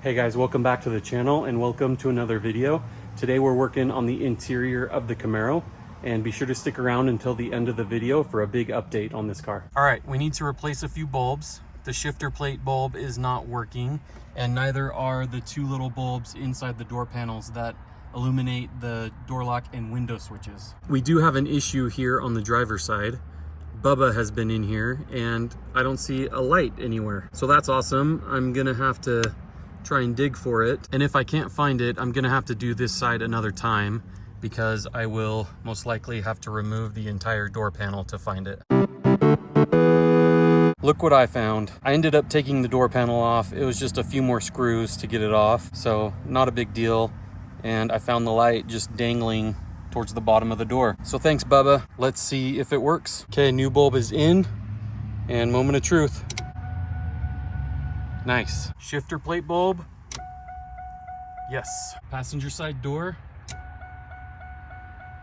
Hey guys, welcome back to the channel and welcome to another video. Today we're working on the interior of the Camaro, and be sure to stick around until the end of the video for a big update on this car. All right, we need to replace a few bulbs. The shifter plate bulb is not working, and neither are the two little bulbs inside the door panels that illuminate the door lock and window switches. We do have an issue here on the driver's side. Bubba has been in here and I don't see a light anywhere. So that's awesome. I'm gonna have to try and dig for it. And if I can't find it, I'm gonna have to do this side another time because I will most likely have to remove the entire door panel to find it. Look what I found. I ended up taking the door panel off. It was just a few more screws to get it off, so not a big deal. And I found the light just dangling towards the bottom of the door. So thanks, Bubba. Let's see if it works. Okay, new bulb is in, and moment of truth. Nice. Shifter plate bulb. Yes. Passenger side door.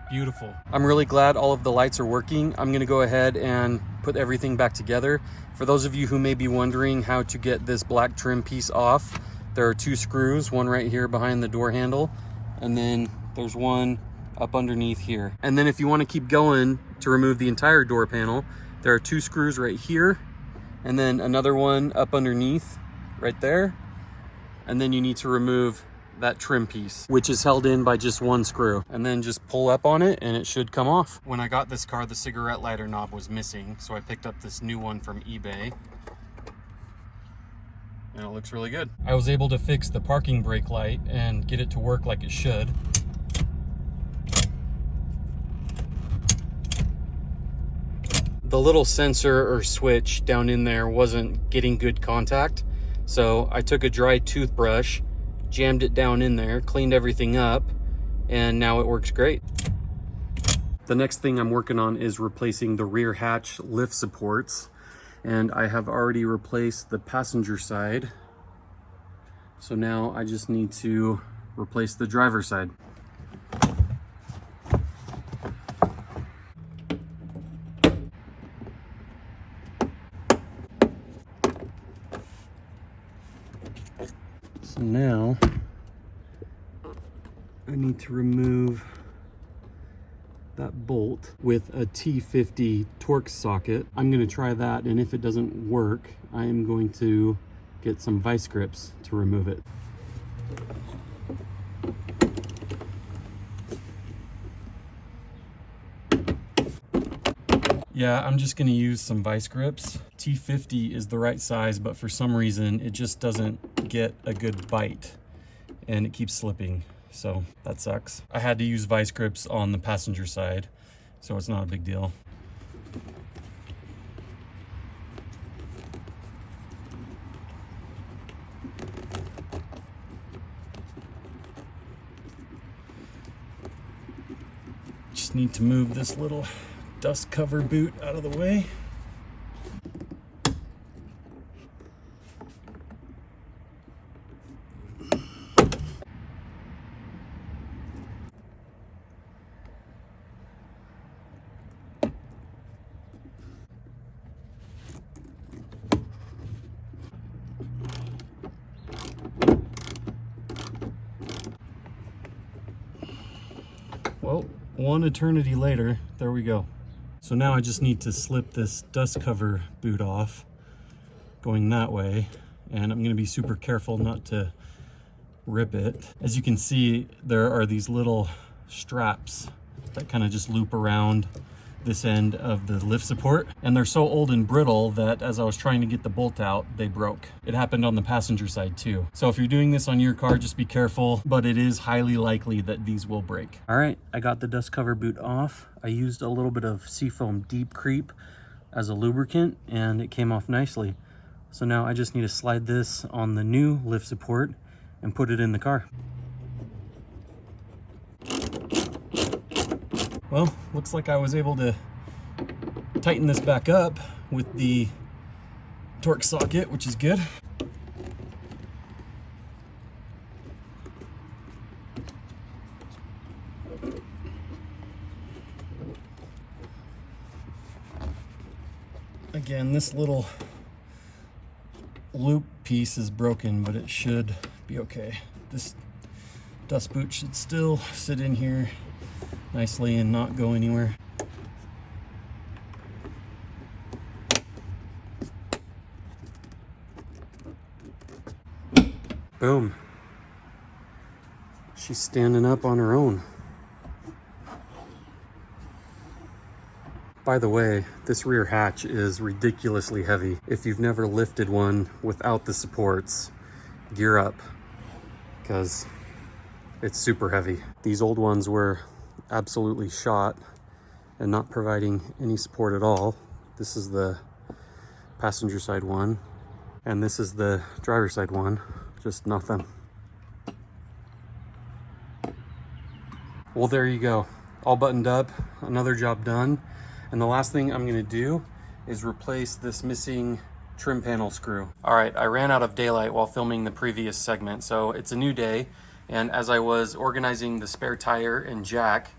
Beautiful. I'm really glad all of the lights are working. I'm gonna go ahead and put everything back together. For those of you who may be wondering how to get this black trim piece off, there are two screws, one right here behind the door handle, and then there's one up underneath here. And then if you want to keep going to remove the entire door panel, there are two screws right here, and then another one up underneath right there. And then you need to remove that trim piece, which is held in by just one screw, and then just pull up on it and it should come off. When I got this car, the cigarette lighter knob was missing, so I picked up this new one from eBay, and it looks really good. I was able to fix the parking brake light and get it to work like it should. The little sensor or switch down in there wasn't getting good contact, so I took a dry toothbrush, jammed it down in there, cleaned everything up, and now it works great. The next thing I'm working on is replacing the rear hatch lift supports, and I have already replaced the passenger side. So now I just need to replace the driver's side. So now I need to remove that bolt with a T50 Torx socket. I'm going to try that, and if it doesn't work, I am going to get some vice grips to remove it. Yeah, I'm just going to use some vice grips. T50 is the right size, but for some reason it just doesn't get a good bite and it keeps slipping, so that sucks. I had to use vice grips on the passenger side, so it's not a big deal. Just need to move this little dust cover boot out of the way. Well, one eternity later, there we go. So now I just need to slip this dust cover boot off going that way, and I'm going to be super careful not to rip it. As you can see, there are these little straps that kind of just loop around this end of the lift support, and they're so old and brittle that as I was trying to get the bolt out, they broke. It happened on the passenger side too. So if you're doing this on your car, just be careful, but it is highly likely that these will break. All right, I got the dust cover boot off. I used a little bit of Seafoam Deep Creep as a lubricant, and it came off nicely. So now I just need to slide this on the new lift support and put it in the car. Well, looks like I was able to tighten this back up with the Torx socket, which is good. Again, this little loop piece is broken, but it should be okay. This dust boot should still sit in here nicely and not go anywhere. Boom. She's standing up on her own. By the way, this rear hatch is ridiculously heavy. If you've never lifted one without the supports, gear up, because it's super heavy. These old ones were absolutely shot and not providing any support at all. This is the passenger side one, and this is the driver's side one. Just nothing. Well, there you go. All buttoned up, another job done. And the last thing I'm gonna do is replace this missing trim panel screw. All right, I ran out of daylight while filming the previous segment, so it's a new day. And as I was organizing the spare tire and jack,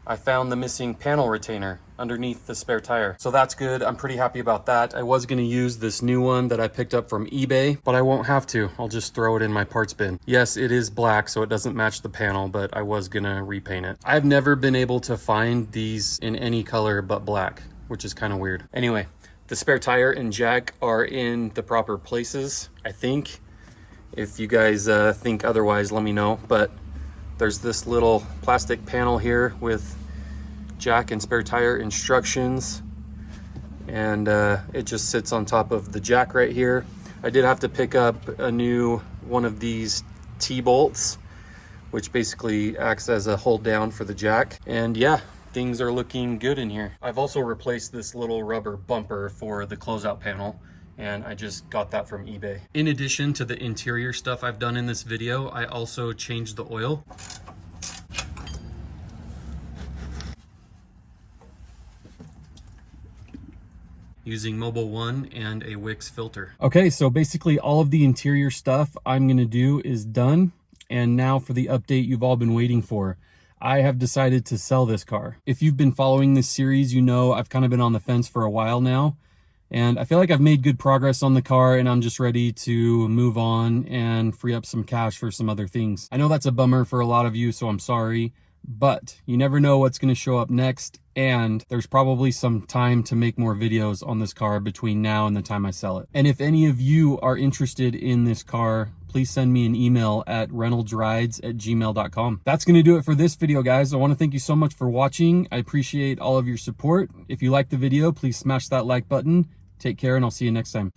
I found the missing panel retainer underneath the spare tire. So that's good, I'm pretty happy about that. I was gonna use this new one that I picked up from eBay, but I won't have to. I'll just throw it in my parts bin. Yes, it is black, so it doesn't match the panel, but I was gonna repaint it. I've never been able to find these in any color but black, which is kind of weird. Anyway, the spare tire and jack are in the proper places, I think. If you guys think otherwise, let me know. But there's this little plastic panel here with jack and spare tire instructions, and it just sits on top of the jack right here. I did have to pick up a new one of these T-bolts, which basically acts as a hold down for the jack. And yeah, things are looking good in here. I've also replaced this little rubber bumper for the closeout panel, and I just got that from eBay. In addition to the interior stuff I've done in this video, I also changed the oil. Using Mobil 1 and a Wix filter. Okay, so basically all of the interior stuff I'm gonna do is done. And now for the update you've all been waiting for. I have decided to sell this car. If you've been following this series, you know I've kind of been on the fence for a while now. And I feel like I've made good progress on the car, and I'm just ready to move on and free up some cash for some other things. I know that's a bummer for a lot of you, so I'm sorry, but you never know what's going to show up next, and there's probably some time to make more videos on this car between now and the time I sell it. And if any of you are interested in this car, please send me an email at reynoldsrides@gmail.com. That's going to do it for this video, guys. I want to thank you so much for watching. I appreciate all of your support. If you liked the video, please smash that like button. Take care, and I'll see you next time.